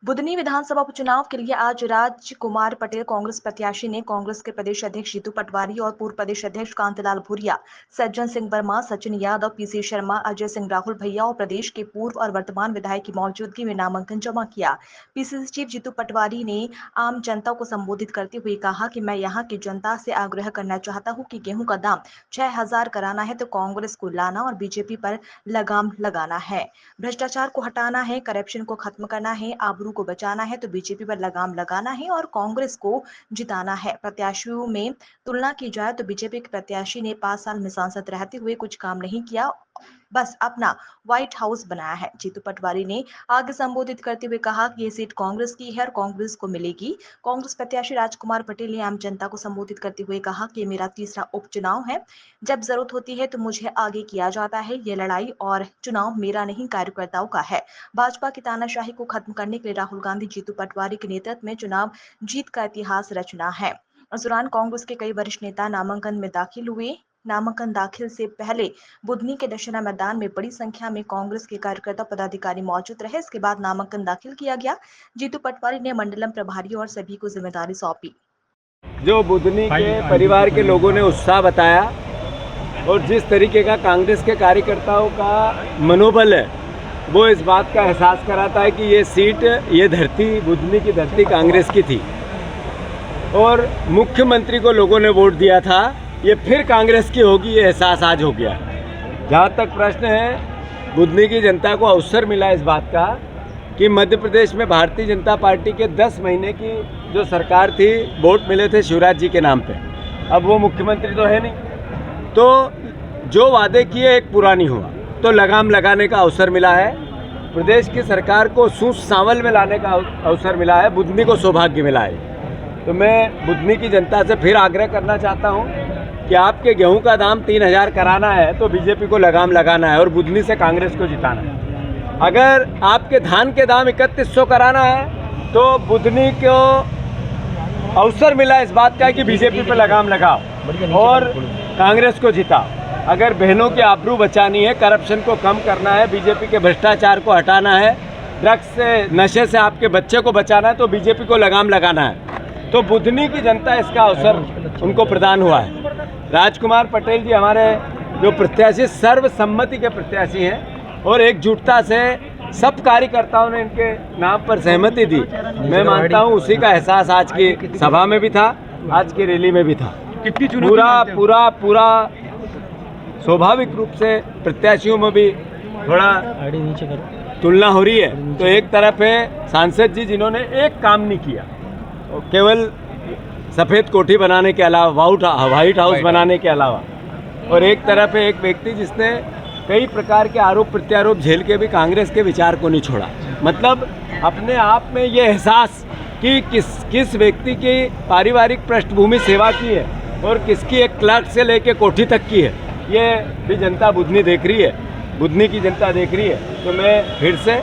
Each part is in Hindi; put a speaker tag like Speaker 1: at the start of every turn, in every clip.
Speaker 1: बुधनी विधानसभा उपचुनाव के लिए आज राजकुमार पटेल कांग्रेस प्रत्याशी ने कांग्रेस के प्रदेश अध्यक्ष जीतू पटवारी और पूर्व प्रदेश अध्यक्ष कांतिलाल भूरिया, सज्जन सिंह वर्मा, सचिन यादव, पीसी शर्मा, अजय सिंह, राहुल भैया और प्रदेश के पूर्व और वर्तमान विधायक की मौजूदगी में नामांकन जमा किया। पीसीसी चीफ जीतू पटवारी ने आम जनता को संबोधित करते हुए कहा कि मैं यहाँ की जनता से आग्रह करना चाहता हूँ कि गेहूं का दाम 6,000 कराना है तो कांग्रेस को लाना और बीजेपी पर लगाम लगाना है। भ्रष्टाचार को हटाना है, करप्शन को खत्म करना है, आबरू को बचाना है तो बीजेपी पर लगाम लगाना है और कांग्रेस को जिताना है। प्रत्याशियों में तुलना की जाए तो बीजेपी के प्रत्याशी ने 5 साल में सांसद रहते हुए कुछ काम नहीं किया, बस अपना व्हाइट हाउस बनाया है। जीतू पटवारी ने आगे संबोधित करते हुए कहा कि ये सीट कांग्रेस की है और कांग्रेस को मिलेगी। कांग्रेस प्रत्याशी राजकुमार पटेल ने आम जनता को संबोधित करते हुए कहा कि ये मेरा तीसरा उपचुनाव है। जब जरूरत होती है तो मुझे आगे किया जाता है। ये लड़ाई और चुनाव मेरा नहीं, कार्यकर्ताओं का है। भाजपा की तानाशाही को खत्म करने के लिए राहुल गांधी जीतू पटवारी के नेतृत्व में चुनाव जीत का इतिहास रचना है। इस दौरान कांग्रेस के कई वरिष्ठ नेता नामांकन में दाखिल हुए। नामांकन दाखिल से पहले बुधनी के दशहरा मैदान में बड़ी संख्या में कांग्रेस के कार्यकर्ता पदाधिकारी मौजूद रहे। इसके बाद नामांकन दाखिल किया गया। जीतू पटवारी ने मंडलम प्रभारी और सभी को जिम्मेदारी सौंपी।
Speaker 2: जो बुधनी के परिवार के लोगों ने उत्साह बताया और जिस तरीके का कांग्रेस के कार्यकर्ताओं का मनोबल है, वो इस बात का एहसास कराता है कि ये सीट, ये धरती, बुधनी की धरती कांग्रेस की थी और मुख्यमंत्री को लोगों ने वोट दिया था, ये फिर कांग्रेस की होगी, ये एहसास आज हो गया। जहाँ तक प्रश्न है, बुधनी की जनता को अवसर मिला इस बात का कि मध्य प्रदेश में भारतीय जनता पार्टी के 10 महीने की जो सरकार थी, वोट मिले थे शिवराज जी के नाम पे। अब वो मुख्यमंत्री तो है नहीं, तो जो वादे किए एक पूरा नहीं हुआ, तो लगाम लगाने का अवसर मिला है। प्रदेश की सरकार को सूस सांवल में लाने का अवसर मिला है, बुधनी को सौभाग्य मिला है। तो मैं बुधनी की जनता से फिर आग्रह करना चाहता हूँ कि आपके गेहूं का दाम 3,000 कराना है तो बीजेपी को लगाम लगाना है और बुधनी से कांग्रेस को जिताना है। अगर आपके धान के दाम 3100 कराना है तो बुधनी को अवसर मिला इस बात का कि बीजेपी पर लगाम लगाओ और कांग्रेस को जिताओ। अगर बहनों की आबरू बचानी है, करप्शन को कम करना है, बीजेपी के भ्रष्टाचार को हटाना है, ड्रग्स से, नशे से आपके बच्चे को बचाना है तो बीजेपी को लगाम लगाना है। तो बुधनी की जनता इसका अवसर उनको प्रदान हुआ है। राजकुमार पटेल जी हमारे जो प्रत्याशी सर्वसम्मति के प्रत्याशी हैं और एकजुटता से सब कार्यकर्ताओं ने इनके नाम पर सहमति दी। मैं मानता हूं उसी का एहसास आज की सभा में भी था, आज की रैली में भी था। पूरा स्वाभाविक रूप से प्रत्याशियों में भी थोड़ा तुलना हो रही है। तो एक तरफ है सांसद जी जिन्होंने एक काम नहीं किया, केवल सफ़ेद कोठी बनाने के अलावा, व्हाइट हाउस बनाने के अलावा, और एक तरफ है एक व्यक्ति जिसने कई प्रकार के आरोप प्रत्यारोप झेल के भी कांग्रेस के विचार को नहीं छोड़ा। मतलब अपने आप में ये एहसास कि किस व्यक्ति की पारिवारिक पृष्ठभूमि सेवा की है और किसकी एक क्लर्क से लेके कोठी तक की है, ये भी जनता बुधनी देख रही है, बुधनी की जनता देख रही है। तो मैं फिर से,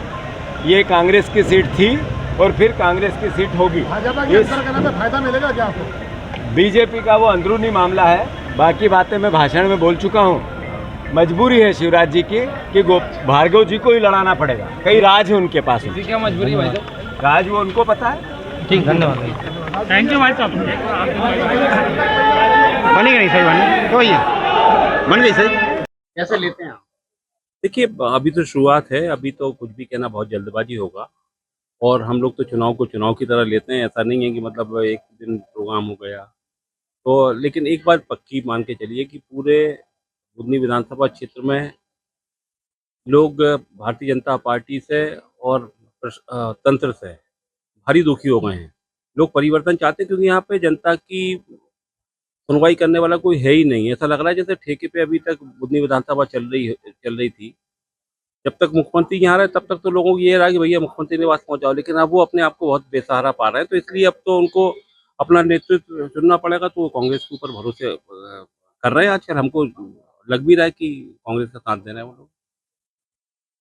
Speaker 2: ये कांग्रेस की सीट थी और फिर कांग्रेस की सीट होगी।
Speaker 3: फायदा मिलेगा क्या आपको?
Speaker 2: बीजेपी का वो अंदरूनी मामला है, बाकी बातें मैं भाषण में बोल चुका हूँ। मजबूरी है शिवराज जी की कि भार्गव जी को ही लड़ाना पड़ेगा, कई राज है उनके पास।
Speaker 4: क्या मजबूरी भाई साहब?
Speaker 2: राज वो उनको पता है।
Speaker 4: ठीक, धन्यवाद। थैंक यू भाई साहब। बनेगा नहीं सही, बने तो भैया बन गई सही। कैसे लेते हैं आप?
Speaker 5: देखिए, अभी तो शुरुआत है, अभी तो कुछ भी कहना बहुत जल्दबाजी होगा और हम लोग तो चुनाव को चुनाव की तरह लेते हैं। ऐसा नहीं है कि मतलब एक दिन प्रोग्राम हो गया तो, लेकिन एक बात पक्की मान के चलिए कि पूरे बुधनी विधानसभा क्षेत्र में लोग भारतीय जनता पार्टी से और तंत्र से भारी दुखी हो गए हैं। लोग परिवर्तन चाहते हैं क्योंकि यहाँ पे जनता की सुनवाई करने वाला कोई है ही नहीं। ऐसा लग रहा है जैसे ठेके पे अभी तक बुधनी विधानसभा चल रही थी। जब तक मुख्यमंत्री यहाँ रहे तब तक तो लोगों को ये रहा कि भैया मुख्यमंत्री निवास पहुँचाओ, लेकिन अब वो अपने आप को बहुत बेसहारा पा रहे हैं। तो इसलिए अब तो उनको अपना नेतृत्व चुनना पड़ेगा, तो वो कांग्रेस के ऊपर भरोसे कर रहे हैं। आजकल हमको लग भी रहा है कि कांग्रेस का साथ दे रहे हैं वो लोग।